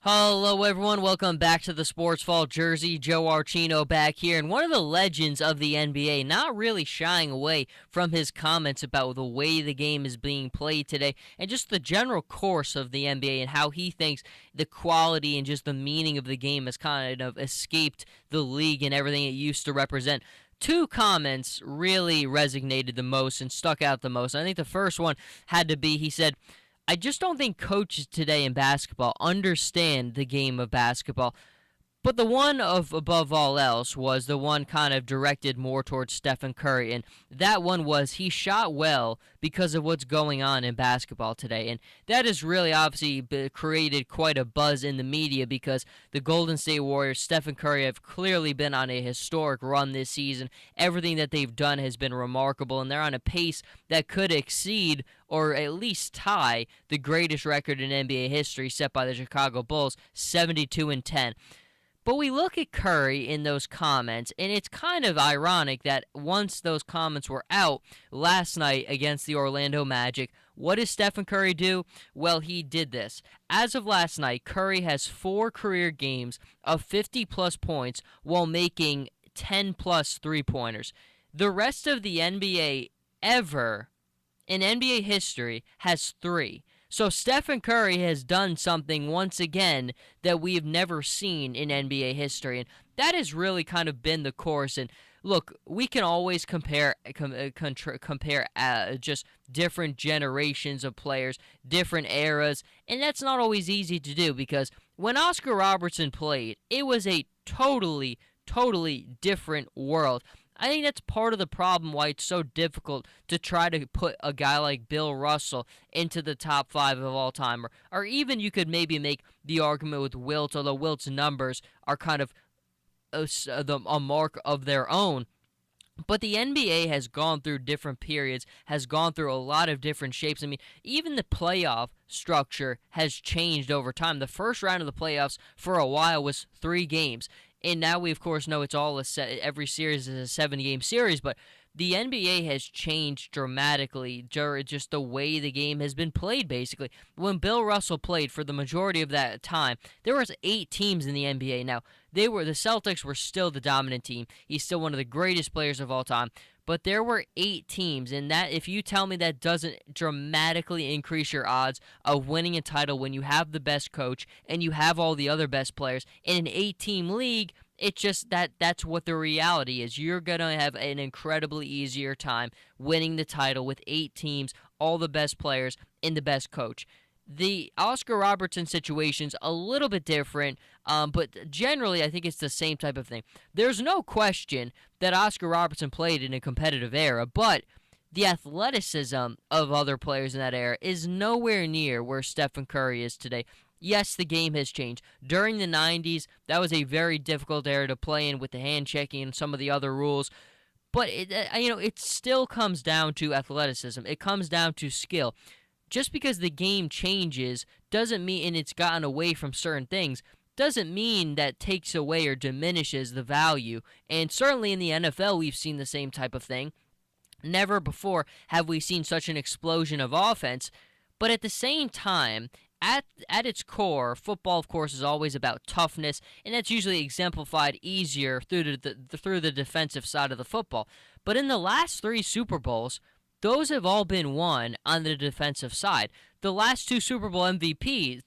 Hello, everyone. Welcome back to the Sports Vault Jersey. Joe Archino back here, and one of the legends of the NBA, not really shying away from his comments about the way the game is being played today and just the general course of the NBA and how he thinks the quality and just the meaning of the game has kind of escaped the league and everything it used to represent. Two comments really resonated the most and stuck out the most. I think the first one had to be he said, I just don't think coaches today in basketball understand the game of basketball. But the one of above all else was the one kind of directed more towards Stephen Curry, and that one was he shot well because of what's going on in basketball today, and that has really obviously created quite a buzz in the media because the Golden State Warriors, Stephen Curry, have clearly been on a historic run this season. Everything that they've done has been remarkable, and they're on a pace that could exceed or at least tie the greatest record in NBA history set by the Chicago Bulls, 72-10. But we look at Curry in those comments, and it's kind of ironic that once those comments were out last night against the Orlando Magic, what does Stephen Curry do? Well, he did this. As of last night, Curry has 4 career games of 50-plus points while making 10-plus three-pointers. The rest of the NBA ever in NBA history has 3. So Stephen Curry has done something once again that we have never seen in NBA history, and that has really kind of been the course. And look, we can always compare just different generations of players, different eras, and that's not always easy to do because when Oscar Robertson played, it was a totally different world. I think that's part of the problem why it's so difficult to try to put a guy like Bill Russell into the top 5 of all time. Or even you could maybe make the argument with Wilt, although Wilt's numbers are kind of a mark of their own. But the NBA has gone through different periods, has gone through a lot of different shapes. I mean, even the playoff structure has changed over time. The first round of the playoffs for a while was 3 games. And now we, of course, know it's all every series is a 7-game series, but the NBA has changed dramatically, just the way the game has been played, basically. When Bill Russell played for the majority of that time, there was 8 teams in the NBA. Now, the Celtics were still the dominant team. He's still one of the greatest players of all time. But there were 8 teams, and that if you tell me that doesn't dramatically increase your odds of winning a title when you have the best coach and you have all the other best players in an 8-team league, it's just that's what the reality is. You're going to have an incredibly easier time winning the title with 8 teams, all the best players, and the best coach. The Oscar Robertson situation's a little bit different, but generally I think it's the same type of thing. There's no question that Oscar Robertson played in a competitive era, but the athleticism of other players in that era is nowhere near where Stephen Curry is today. Yes, the game has changed. During the 90s, that was a very difficult era to play in with the hand checking and some of the other rules. But it still comes down to athleticism. It comes down to skill. Just because the game changes doesn't mean, and it's gotten away from certain things, doesn't mean that takes away or diminishes the value. And certainly in the NFL, we've seen the same type of thing. Never before have we seen such an explosion of offense. But at the same time, at its core, football, of course, is always about toughness, and that's usually exemplified easier through the defensive side of the football. But in the last 3 Super Bowls, those have all been won on the defensive side. The last 2 Super Bowl MVPs,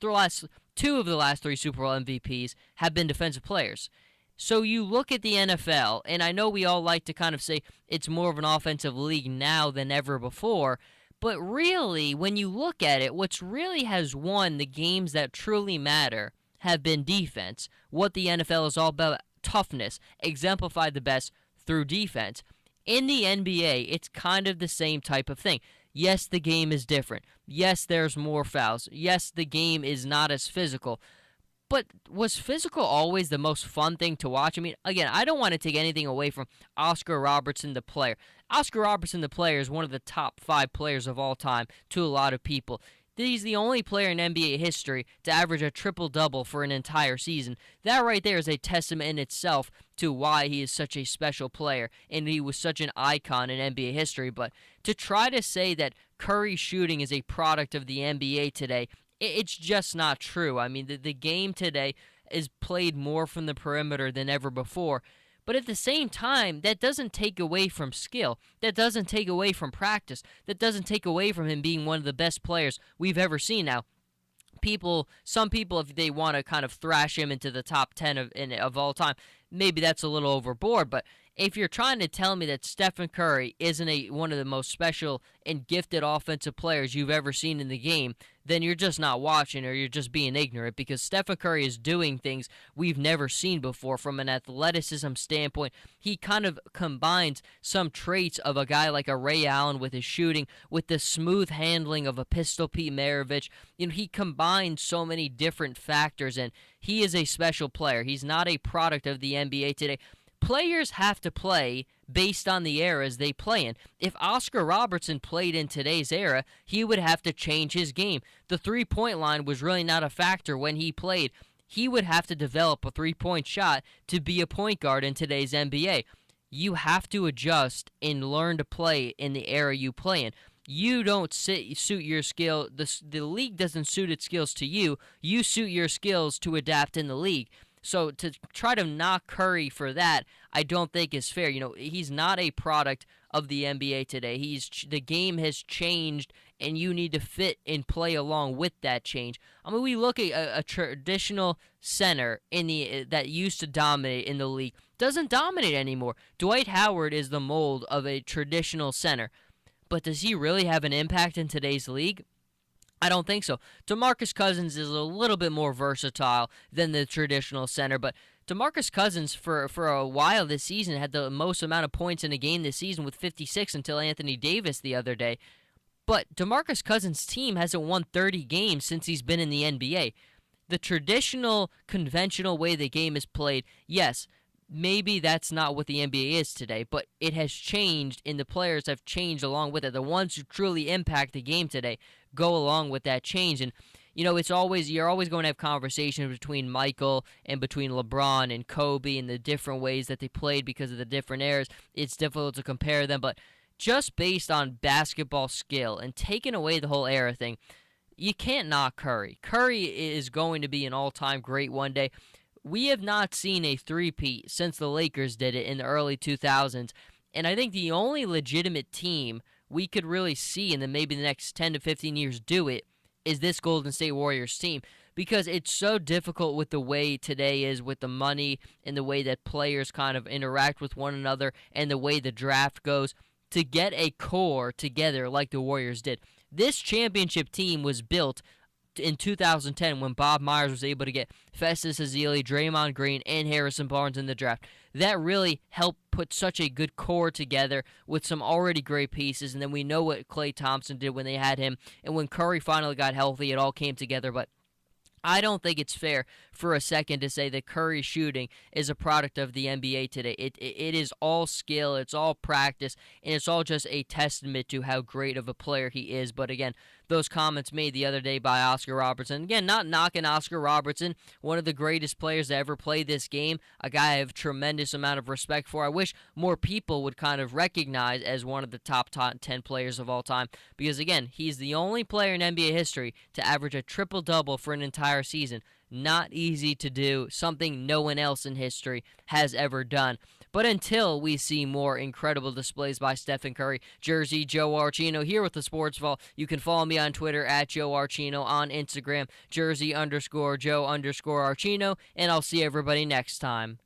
two of the last 3 Super Bowl MVPs have been defensive players. So you look at the NFL, and I know we all like to kind of say it's more of an offensive league now than ever before, but really, when you look at it, what's really has won the games that truly matter have been defense. What the NFL is all about, toughness, exemplified the best through defense. In the NBA, it's kind of the same type of thing. Yes, the game is different. Yes, there's more fouls. Yes, the game is not as physical. But was physical always the most fun thing to watch? I mean, again, I don't want to take anything away from Oscar Robertson, the player. Oscar Robertson, the player, is one of the top 5 players of all time to a lot of people. He's the only player in NBA history to average a triple-double for an entire season. That right there is a testament in itself to why he is such a special player, and he was such an icon in NBA history. But to try to say that Curry's shooting is a product of the NBA today It's just not true. I mean, the game today is played more from the perimeter than ever before. But at the same time, that doesn't take away from skill. That doesn't take away from practice. That doesn't take away from him being one of the best players we've ever seen. Now, some people, if they want to kind of thrash him into the top 10 of all time, maybe that's a little overboard. But if you're trying to tell me that Stephen Curry isn't one of the most special and gifted offensive players you've ever seen in the game, then you're just not watching, or you're just being ignorant, because Stephen Curry is doing things we've never seen before from an athleticism standpoint. He kind of combines some traits of a guy like a Ray Allen with his shooting, with the smooth handling of a Pistol Pete Maravich. He combines so many different factors, and he is a special player. He's not a product of the NBA today. Players have to play based on the eras they play in. If Oscar Robertson played in today's era, he would have to change his game. The three-point line was really not a factor when he played. He would have to develop a three-point shot to be a point guard in today's NBA. You have to adjust and learn to play in the era you play in. You don't suit your skill. The league doesn't suit its skills to you. You suit your skills to adapt in the league. So to try to knock Curry for that, I don't think is fair. He's not a product of the NBA today. The game has changed, and you need to fit and play along with that change. I mean, we look at a traditional center that used to dominate in the league, doesn't dominate anymore. Dwight Howard is the mold of a traditional center, but does he really have an impact in today's league? I don't think so. DeMarcus Cousins is a little bit more versatile than the traditional center, but DeMarcus Cousins for a while this season had the most amount of points in a game this season with 56 until Anthony Davis the other day. But DeMarcus Cousins' team hasn't won 30 games since he's been in the NBA. The traditional, conventional way the game is played, yes, maybe that's not what the NBA is today, but it has changed, and the players have changed along with it. The ones who truly impact the game today go along with that change. And you're always going to have conversations between Michael and between LeBron and Kobe and the different ways that they played because of the different eras. It's difficult to compare them, but just based on basketball skill and taking away the whole era thing, you can't knock Curry. Curry is going to be an all-time great one day. We have not seen a three-peat since the Lakers did it in the early 2000s, and I think the only legitimate team we could really see in maybe the next 10 to 15 years do it is this Golden State Warriors team, because it's so difficult with the way today is with the money and the way that players kind of interact with one another and the way the draft goes to get a core together like the Warriors did. This championship team was built in 2010 when Bob Myers was able to get Festus Ezeli, Draymond Green, and Harrison Barnes in the draft. That really helped put such a good core together with some already great pieces, and then we know what Klay Thompson did when they had him, and when Curry finally got healthy, it all came together. But I don't think it's fair for a second to say that Curry's shooting is a product of the NBA today. It is all skill, it's all practice, and it's all just a testament to how great of a player he is. But again, those comments made the other day by Oscar Robertson. Again, not knocking Oscar Robertson, one of the greatest players to ever play this game, a guy I have tremendous amount of respect for. I wish more people would kind of recognize as one of the top 10 players of all time, because again, he's the only player in NBA history to average a triple-double for an entire season. Not easy to do, something no one else in history has ever done. But until we see more incredible displays by Stephen Curry, Jersey Joe Archino here with the Sports Vault. You can follow me on Twitter at Joe Archino, on Instagram, Jersey_Joe_Archino, and I'll see everybody next time.